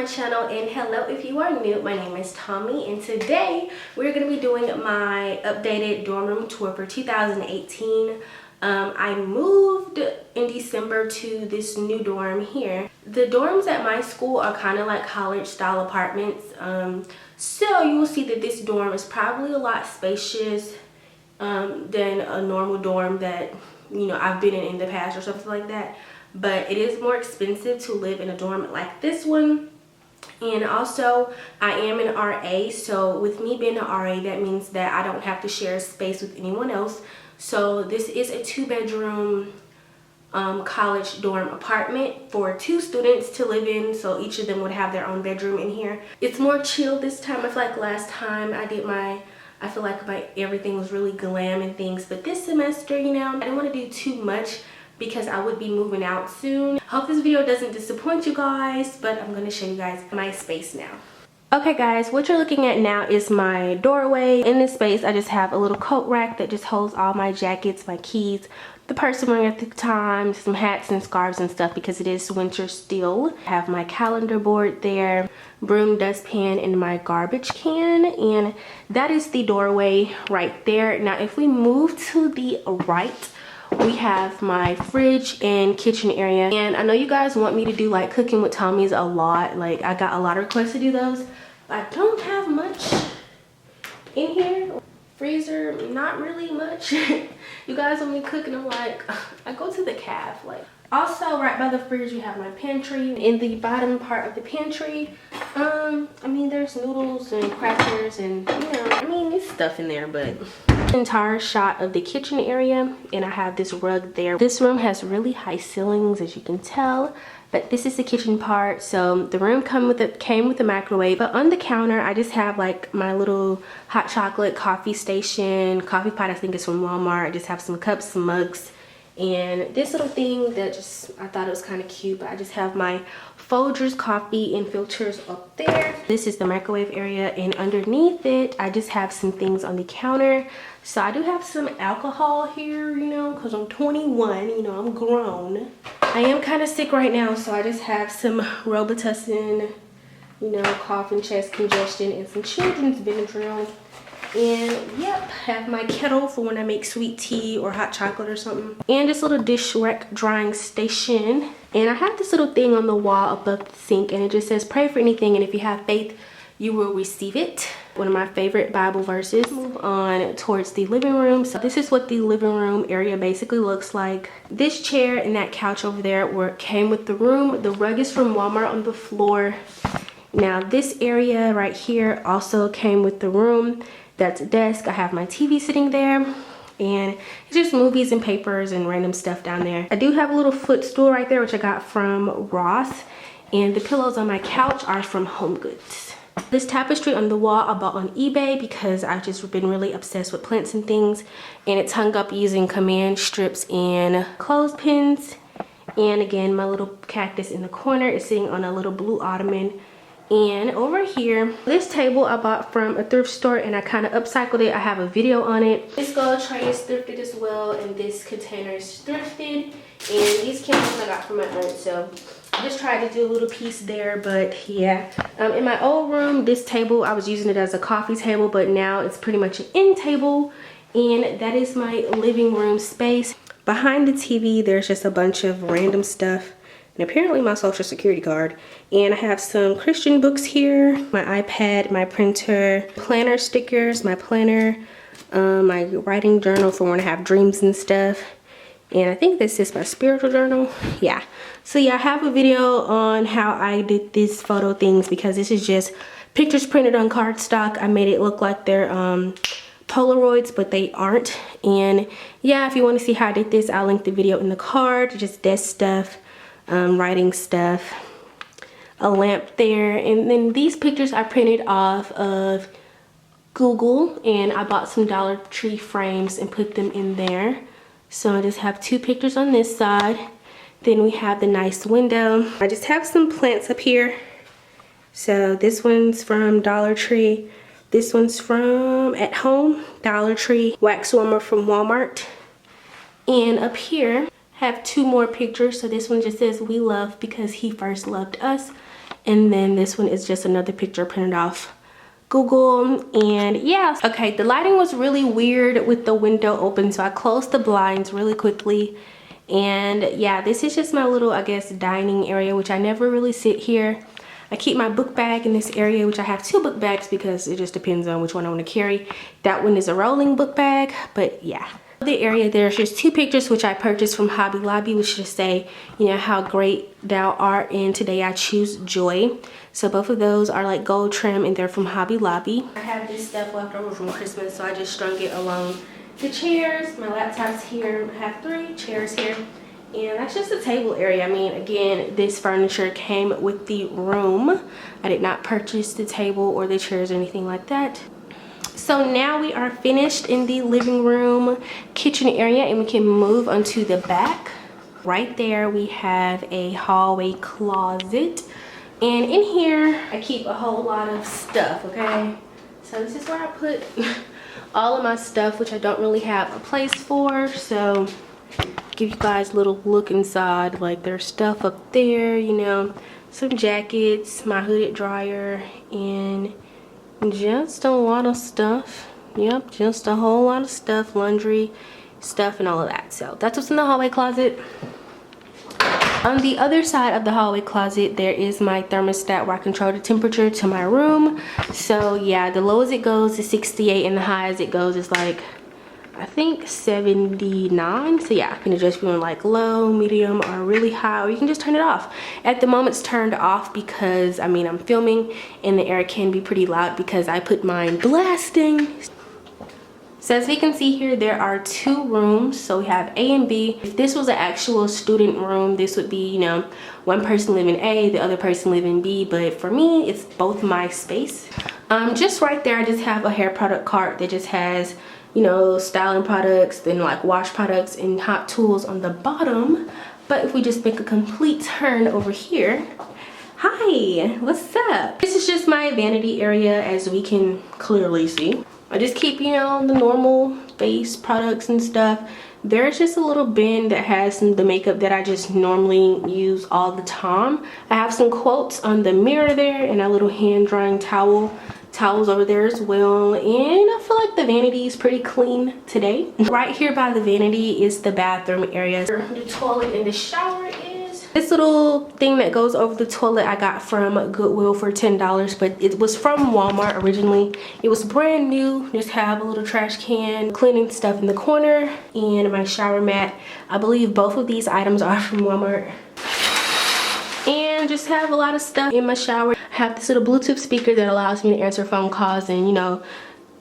my channel, and hello if you are new. My name is Tommy, and today we're going to be doing my updated dorm room tour for 2018. I moved in December to this new dorm here. The dorms at my school are kind of like college style apartments, so you will see that this dorm is probably a lot spacious than a normal dorm that I've been in the past or something like that. But it is more expensive to live in a dorm like this one. And also I am an RA, so with me being an RA, that means that I don't have to share space with anyone else. So this is a 2-bedroom college dorm apartment for 2 students to live in, so each of them would have their own bedroom in here. It's more chill this time. I feel like last time I did I feel like my everything was really glam and things, but this semester, I didn't want to do too much because I would be moving out soon. Hope this video doesn't disappoint you guys, but I'm going to show you guys my space now. Okay guys, what you're looking at now is my doorway. In this space, I just have a little coat rack that just holds all my jackets, my keys, the purse I'm wearing at the time, some hats and scarves and stuff because it is winter still. I have my calendar board there, broom, dustpan, and my garbage can, and that is the doorway right there. Now if we move to the right, we have my fridge and kitchen area, and I know you guys want me to do like cooking with Tommy's a lot. Like I got a lot of requests to do those. I don't have much in here. Freezer, not really much. You guys want me cooking, I'm like, I go to the calf. Like, also right by the fridge we have my pantry. In the bottom part of the pantry, I mean there's noodles and crackers and there's stuff in there, but entire shot of the kitchen area, and I have this rug there. This room has really high ceilings, as you can tell, but this is the kitchen part. So the room came with a microwave, but on the counter I just have like my little hot chocolate coffee station, coffee pot. I think it's from Walmart. I just have some cups, some mugs, and this little thing that I thought it was kind of cute, but I just have my Folgers coffee and filters up there. This is the microwave area, and underneath it I just have some things on the counter. So I do have some alcohol here, because I'm 21, I'm grown. I am kind of sick right now, so I just have some Robitussin, cough and chest congestion, and some children's Benadryl. And yep, have my kettle for when I make sweet tea or hot chocolate or something, and this little dish rack drying station. And I have this little thing on the wall above the sink, and it just says pray for anything, and if you have faith you will receive it. One of my favorite Bible verses. Move on towards the living room. So this is what the living room area basically looks like. This chair and that couch over there came with the room. The rug is from Walmart on the floor. Now this area right here also came with the room. That's a desk. I have my TV sitting there, and it's just movies and papers and random stuff down there. I do have a little footstool right there, which I got from Ross, and the pillows on my couch are from Home Goods. This tapestry on the wall I bought on eBay because I've just been really obsessed with plants and things, and it's hung up using command strips and clothespins. And again, my little cactus in the corner is sitting on a little blue ottoman. And over here, this table I bought from a thrift store, and I kind of upcycled it. I have a video on it. This gold tray is thrifted as well, and this container is thrifted, and these candles I got from my aunt, so I just tried to do a little piece there. But yeah, in my old room, this table, I was using it as a coffee table, but now it's pretty much an end table, and that is my living room space. Behind the TV, there's just a bunch of random stuff, and apparently my social security card. And I have some Christian books here, my iPad, my printer, planner stickers, my planner, my writing journal for when I have dreams and stuff. And I think this is my spiritual journal. Yeah. So yeah, I have a video on how I did these photo things because this is just pictures printed on cardstock. I made it look like they're Polaroids, but they aren't. And yeah, if you want to see how I did this, I'll link the video in the card. Just desk stuff, writing stuff, a lamp there, and then these pictures I printed off of Google, and I bought some Dollar Tree frames and put them in there. So I just have 2 pictures on this side. Then we have the nice window. I just have some plants up here. So this one's from Dollar Tree. This one's from At Home, Dollar Tree. Wax warmer from Walmart. And up here have 2 more pictures. So this one just says we love because he first loved us. And then this one is just another picture printed off Google. And yeah, okay, the lighting was really weird with the window open, so I closed the blinds really quickly. And yeah, this is just my little, I guess, dining area, which I never really sit here. I keep my book bag in this area, which I have 2 book bags because it just depends on which one I want to carry. That one is a rolling book bag, but yeah. The area, there's just 2 pictures which I purchased from Hobby Lobby, which just say, you know, how great thou art and today I choose joy. So both of those are like gold trim and they're from Hobby Lobby. I have this stuff left over from Christmas, so I just strung it along the chairs. My laptop's here. I have 3 chairs here. And that's just the table area. I mean, again, this furniture came with the room. I did not purchase the table or the chairs or anything like that. So now we are finished in the living room kitchen area, and we can move onto the back. Right there we have a hallway closet, and in here I keep a whole lot of stuff. Okay, so this is where I put all of my stuff, which I don't really have a place for. So give you guys a little look inside. Like, there's stuff up there, you know, some jackets, my hooded dryer, and just a lot of stuff. Yep, just a whole lot of stuff, laundry stuff and all of that. So that's what's in the hallway closet. On the other side of the hallway closet, there is my thermostat where I control the temperature to my room. So yeah, the low as it goes is 68 and the high as it goes is like, I think 79. So yeah, you can adjust if you want like low, medium, or really high, or you can just turn it off. At the moment it's turned off because, I mean, I'm filming and the air can be pretty loud because I put mine blasting. So as we can see here, there are 2 rooms. So we have A and B. If this was an actual student room, this would be, you know, one person live in A, the other person live in B. But for me, it's both my space. Just right there, I just have a hair product cart that just has, you know, styling products, then like wash products and hot tools on the bottom. But if we just make a complete turn over here, hi, what's up? This is just my vanity area, as we can clearly see. I just keep, you know, the normal face products and stuff. There's just a little bin that has some of the makeup that I just normally use all the time. I have some quotes on the mirror there and a little hand drying towels over there as well. And I feel like the vanity is pretty clean today. Right here by the vanity is the bathroom area. The toilet and the shower is this little thing that goes over the toilet. I got from Goodwill for $10, but it was from Walmart originally. It was brand new. Just have a little trash can, cleaning stuff in the corner, and my shower mat. I believe both of these items are from Walmart. And just have a lot of stuff in my shower. I have this little Bluetooth speaker that allows me to answer phone calls and, you know,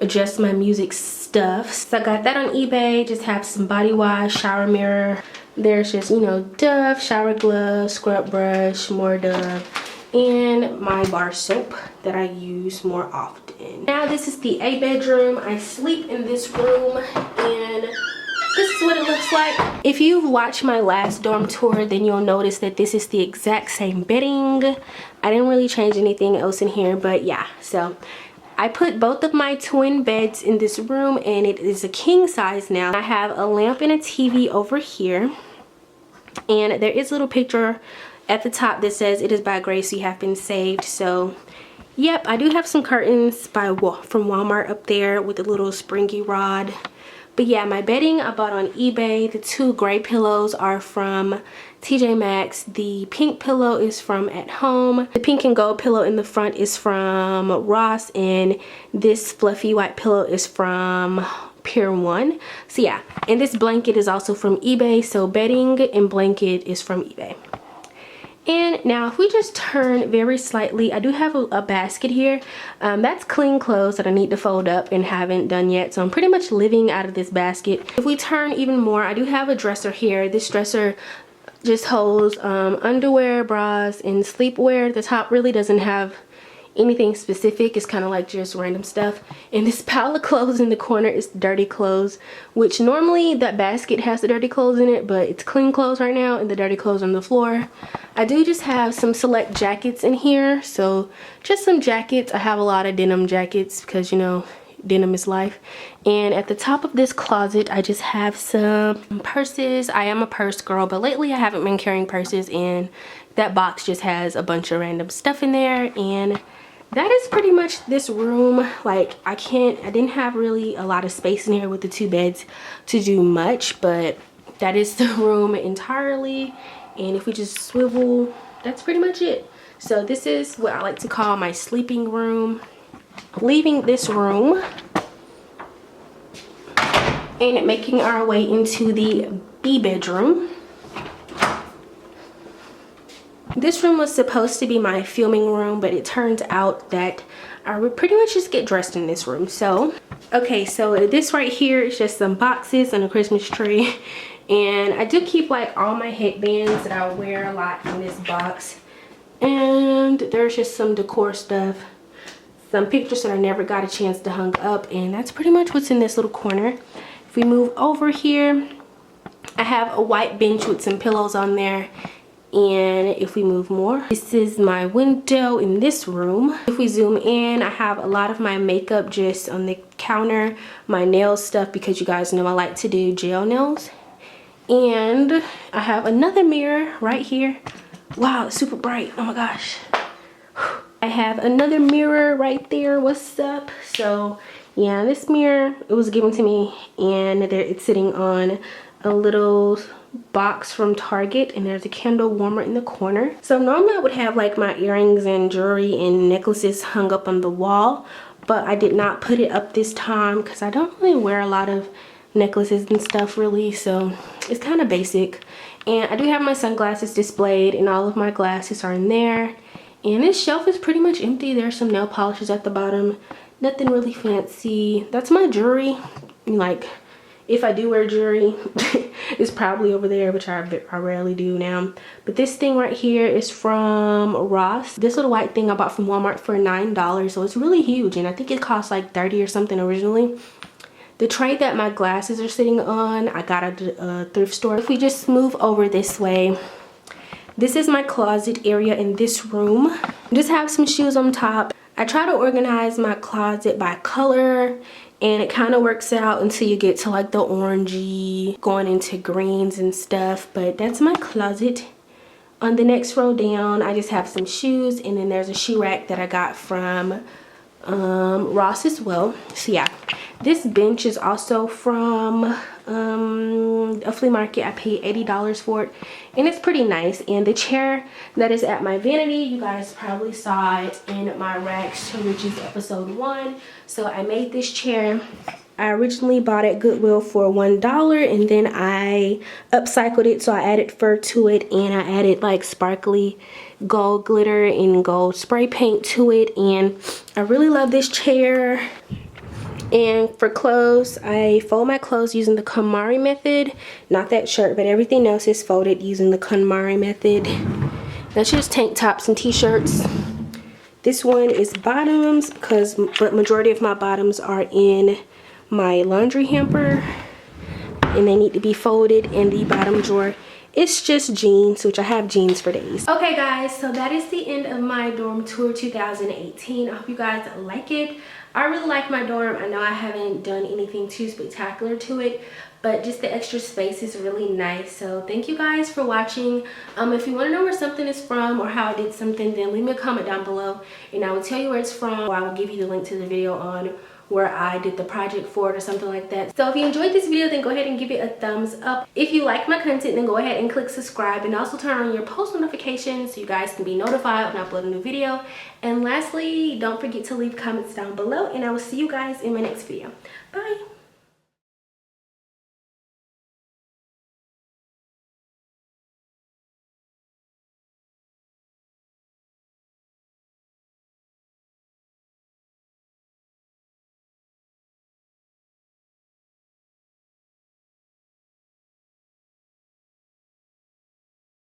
adjust my music stuff. So I got that on eBay. Just have some body wash, shower mirror. There's just, you know, Dove, shower glove, scrub brush, more Dove, and my bar soap that I use more often. Now this is the A bedroom. I sleep in this room, and this is what it looks like. If you've watched my last dorm tour, then you'll notice that this is the exact same bedding. I didn't really change anything else in here, but yeah. So I put both of my twin beds in this room, and it is a king size now. I have a lamp and a TV over here, and there is a little picture at the top that says it is by grace you have been saved. So yep, I do have some curtains from Walmart up there with a little springy rod. But yeah, my bedding I bought on eBay. The 2 gray pillows are from TJ Maxx. The pink pillow is from At Home. The pink and gold pillow in the front is from Ross, and this fluffy white pillow is from Pier 1. So yeah, and this blanket is also from eBay. So bedding and blanket is from eBay. And now if we just turn very slightly, I do have a basket here. That's clean clothes that I need to fold up and haven't done yet. So I'm pretty much living out of this basket. If we turn even more, I do have a dresser here. This dresser just holds underwear, bras, and sleepwear. The top really doesn't have anything specific. It's kind of like just random stuff. And this pile of clothes in the corner is dirty clothes, which normally that basket has the dirty clothes in it, but it's clean clothes right now and the dirty clothes on the floor. I do just have some select jackets in here, so just some jackets. I have a lot of denim jackets because, you know, denim is life. And at the top of this closet, I just have some purses. I am a purse girl, but lately I haven't been carrying purses, and that box just has a bunch of random stuff in there. And that is pretty much this room. Like, I didn't have really a lot of space in here with the 2 beds to do much, but that is the room entirely. And if we just swivel, that's pretty much it. So this is what I like to call my sleeping room. Leaving this room and making our way into the B bedroom. This room was supposed to be my filming room, but it turns out that I would pretty much just get dressed in this room. So, okay, so this right here is just some boxes and a Christmas tree. And I do keep like all my headbands that I wear a lot in this box. And there's just some decor stuff. Some pictures that I never got a chance to hang up, and that's pretty much what's in this little corner. If we move over here, I have a white bench with some pillows on there. And if we move more, this is my window in this room. If we zoom in, I have a lot of my makeup just on the counter, my nail stuff, because you guys know I like to do gel nails. And I have another mirror right here. Wow, it's super bright. Oh my gosh. I have another mirror right there. What's up? So yeah, this mirror, it was given to me, and it's sitting on a little box from Target, and there's a candle warmer in the corner. So normally I would have like my earrings and jewelry and necklaces hung up on the wall, but I did not put it up this time because I don't really wear a lot of necklaces and stuff really, so it's kind of basic. And I do have my sunglasses displayed, and all of my glasses are in there. And this shelf is pretty much empty. There's some nail polishes at the bottom. Nothing really fancy. That's my jewelry. Like, if I do wear jewelry, it's probably over there, which I rarely do now. But this thing right here is from Ross. This little white thing I bought from Walmart for $9. So it's really huge. And I think it cost like $30 or something originally. The tray that my glasses are sitting on, I got at a thrift store. If we just move over this way, this is my closet area in this room. I just have some shoes on top. I try to organize my closet by color, and it kind of works out until you get to like the orangey, going into greens and stuff. But that's my closet. On the next row down, I just have some shoes, and then there's a shoe rack that I got from Ross as well. So yeah, this bench is also from a flea market. I paid $80 for it, and it's pretty nice. And the chair that is at my vanity, you guys probably saw it in my Rags to Riches episode 1. So I made this chair. I originally bought it at Goodwill for $1, and then I upcycled it, so I added fur to it, and I added like sparkly gold glitter and gold spray paint to it. And I really love this chair. And for clothes, I fold my clothes using the KonMari method. Not that shirt, but everything else is folded using the KonMari method. That's just tank tops and t-shirts. This one is bottoms, but majority of my bottoms are in my laundry hamper, and they need to be folded in the bottom drawer. It's just jeans, which I have jeans for days. Okay guys, so that is the end of my dorm tour 2018. I hope you guys like it. I really like my dorm. I know I haven't done anything too spectacular to it, but just the extra space is really nice. So thank you guys for watching. If you want to know where something is from or how I did something, then leave me a comment down below, and I will tell you where it's from, or I will give you the link to the video on where I did the project for it or something like that. So if you enjoyed this video, then go ahead and give it a thumbs up. If you like my content, then go ahead and click subscribe, and also turn on your post notifications so you guys can be notified when I upload a new video. And lastly, don't forget to leave comments down below, and I will see you guys in my next video. Bye.